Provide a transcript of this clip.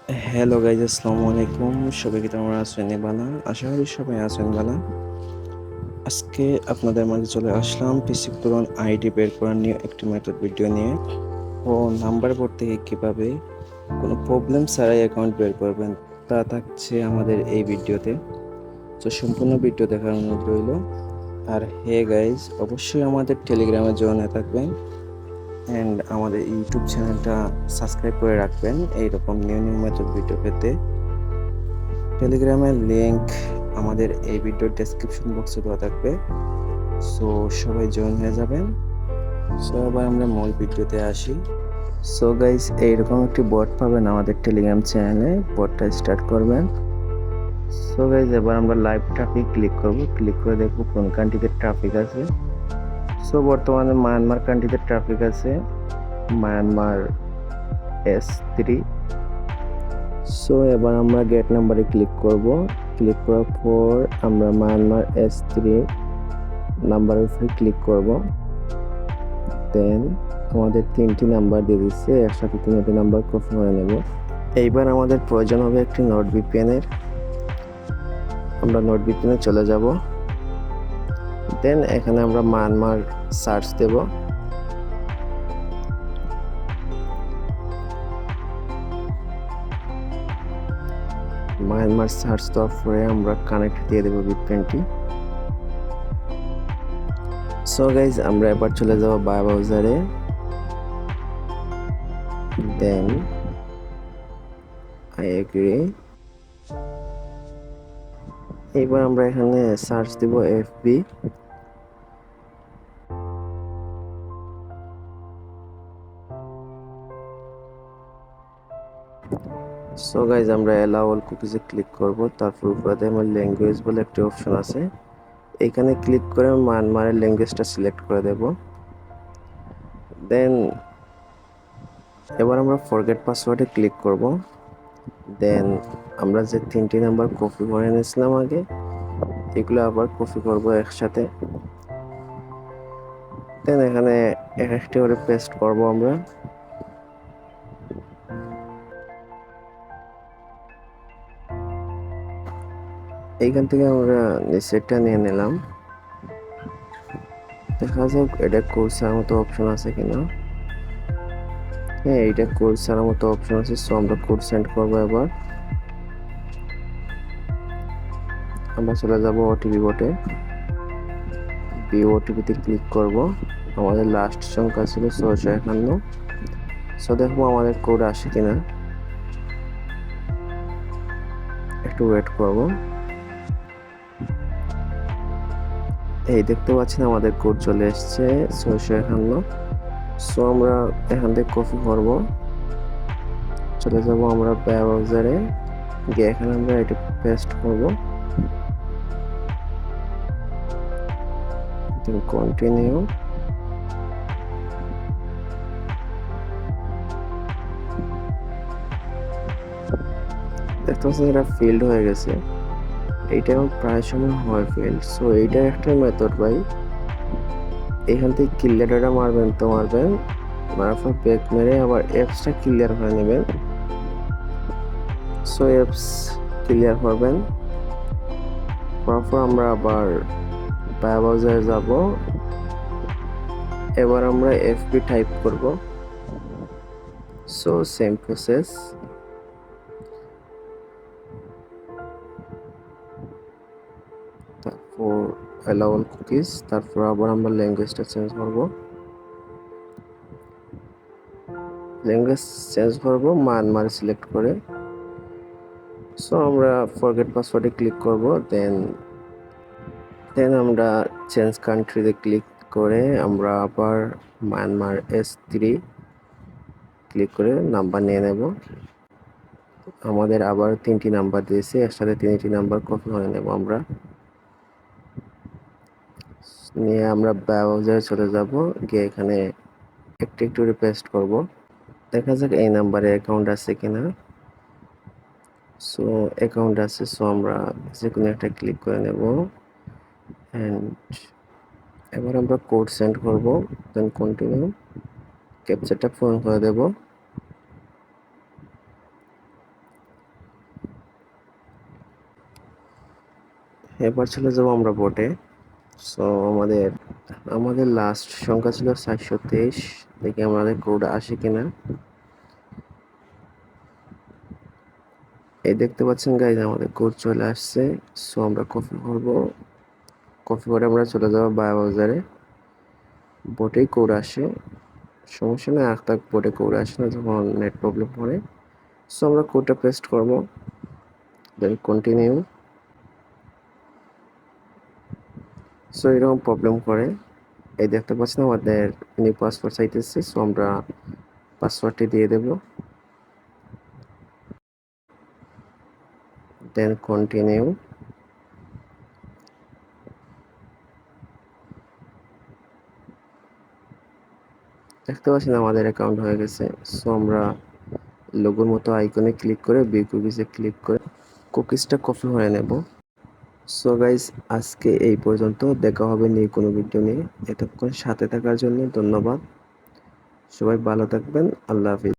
Hello guys, আসসালামু আলাইকুম। সবাইকে তোমরা আছেন বালা, আশা করি সবাই আছেন বালা। আজকে আপনাদের মাঝে চলে আসলাম পিসি পুরন আইডি বের করার নিয়ে একটি মেথড ভিডিও নিয়ে। ও নাম্বার বোর্ড থেকে কীভাবে কোনো প্রবলেম ছাড়াই অ্যাকাউন্ট বের করবেন তা থাকছে আমাদের এই ভিডিওতে। তো সম্পূর্ণ ভিডিও দেখার অনুরোধ রইল। আর হে গাইজ, অবশ্যই আমাদের টেলিগ্রামে জয়েন হয়ে থাকবেন অ্যান্ড আমাদের ইউটিউব চ্যানেলটা সাবস্ক্রাইব করে রাখবেন এইরকম নিউ নিউ মেথড ভিডিও পেতে। টেলিগ্রামের লিংক আমাদের এই ভিডিওর ডেসক্রিপশন বক্সে দেওয়া থাকবে, সো সবাই জয়েন হয়ে যাবেন। সো এবার আমরা মূল ভিডিওতে আসি। সো গাইস, এইরকম একটি বট পাবেন আমাদের টেলিগ্রাম চ্যানেলে, বটটা স্টার্ট করবেন। সো গাইস, এবার আমরা লাইভ ট্রাফিক ক্লিক করব, ক্লিক করে দেখব কোন কান্ট্রিতে ট্রাফিক আছে। সো বর্তমানে মায়ানমার কান্ট্রিতে ট্রাফিক আছে, মায়ানমার S3। সো এবার আমরা গেট নাম্বারে ক্লিক করব, ক্লিক করার পর আমরা মায়ানমার S3 নাম্বারের উপরে ক্লিক করব। দেন আমাদের 3টি নাম্বার দিয়ে দিচ্ছে, একসাথে 3টি নাম্বার কপি করে নেব। এইবার আমাদের প্রয়োজন হবে একটি নট ভিপিএন এর। আমরা নট ভিপিএন এ চলে যাব। দেন এখানে আমরা মায়ানমার সার্চ দেব। মায়ানমার সার্চ দেওয়ার পরে আমরা কানেক্ট দিয়ে দেব ভিপিএনটি। সো গাইজ, আমরা এবার চলে যাব বাই ব্রাউজারে। Then I agree. এবার আমরা এখানে সার্চ দেব এফবি। সো গাইজ, আমরা অ্যালাউ অল কুকিজে ক্লিক করব। তারপর উপরে আমার ল্যাঙ্গুয়েজ বলে একটি অপশন আছে, এখানে ক্লিক করে মায়ানমারের ল্যাঙ্গুয়েজটা সিলেক্ট করে দেব। দেন এবার আমরা ফরগেট পাসওয়ার্ডে ক্লিক করব। দেন আমরা যে 3টি নাম্বার কপি করে নিয়েছিলাম আগে, এগুলো আবার কপি করব একসাথে। দেন এখানে এক একটি করে পেস্ট করব আমরা। এইখান থেকে আমরা নিচেরটা নিয়ে নিলাম। দেখা যাক এটা কোড ছাড়ার মতো অপশন আছে কিনা। হ্যাঁ, এইটা কোড ছাড়ার মতো অপশন আছে, সো আমরা কোড সেন্ড করবো। এবার আমরা চলে যাব ওটিপি বোটে, ওটিপিতে ক্লিক করব। আমাদের লাস্ট সংখ্যা ছিল 651। সো দেখবো আমাদের কোড আসে কিনা, একটু ওয়েট করব। এই দেখতে পাচ্ছেন আমাদের কোড চলে এসছে 651। সো আমরা এখান থেকে কপি করব, চলে যাব আমরা ব্রাউজারে গিয়ে এখানে আমরা এটা পেস্ট করব। Then continue. দেখতে পাচ্ছেন এটা ফিল্ড হয়ে গেছে, এইটা প্রায় সময় হয় ফিল্ড। সো এইটা একটা মেথড ভাই, এখান থেকে ক্লিয়ার ডাটা মারবেন তো মারবেন, মারার পর ব্যাক মেরে আবার অ্যাপসটা ক্লিয়ার করে নেবেন। সো অ্যাপস ক্লিয়ার করবেন, করার পর আমরা আবার ব্রাউজারে যাব। এবার আমরা এফবি টাইপ করব। So same process. তারপর অ্যালাউ অল কুকিজ, তারপর আবার আমরা ল্যাঙ্গুয়েজটা চেঞ্জ করব। ল্যাঙ্গুয়েজ চেঞ্জ করব মায়ানমার সিলেক্ট করে। সো আমরা ফরগেট পাসওয়ার্ডে ক্লিক করব। দেন আমরা চেঞ্জ কান্ট্রিতে ক্লিক করে আমরা আবার মায়ানমার S3 ক্লিক করে নাম্বার নিয়ে নেব। আমাদের আবার 3টি নাম্বার দিয়েছে, একসাথে 3টি নাম্বার কপি করে নেব আমরা। নিয়ে আমরা ব্রাউজারে চলে যাব, গিয়ে এখানে একটু একটু পেস্ট করব। দেখা যাক এই নাম্বারে অ্যাকাউন্ট আছে কিনা। সো অ্যাকাউন্ট আছে, সো আমরা যে কোনো একটা ক্লিক করে নেব। অ্যান্ড এবার আমরা কোড সেন্ড করব। দেন কন্টিনিউ, ক্যাপচারটা পূরণ করে দেব। এবার চলে যাবো আমরা বোটে। সো আমাদের আমাদের লাস্ট সংখ্যা ছিল 423। দেখি আমাদের কোড আসে কিনা। এই দেখতে পাচ্ছেন গাইজ, আমাদের কোড চলে আসছে। সো আমরা কপি করবো, কপি করে আমরা চলে যাবো বাজারে। বোটেই কোড আসে, সমস্যা নেই। আর তাক বোটে কোড আসে না যখন নেট প্রবলেম পড়ে। সো আমরা কোডটা পেস্ট করবো, দেন কন্টিনিউ। সো এরকম প্রবলেম করে। এই দেখতে পাচ্ছেন আমাদের নিউ পাসওয়ার্ড চাইতেছে। সো আমরা পাসওয়ার্ডটি দিয়ে দেব, দেন কন্টিনিউ। দেখতে পাচ্ছেন আমাদের অ্যাকাউন্ট হয়ে গেছে। সো আমরা লোগোর মতো আইকনে ক্লিক করে ভিউ কুকিজে ক্লিক করে কুকিজটা কপি হয়ে নেব। সো গাইজ, আজকে এই পর্যন্ত। দেখা হবে নিউ কোনো ভিডিও নিয়ে। এতক্ষণ সাথে থাকার জন্য ধন্যবাদ। সবাই ভালো থাকবেন। আল্লাহ হাফিজ।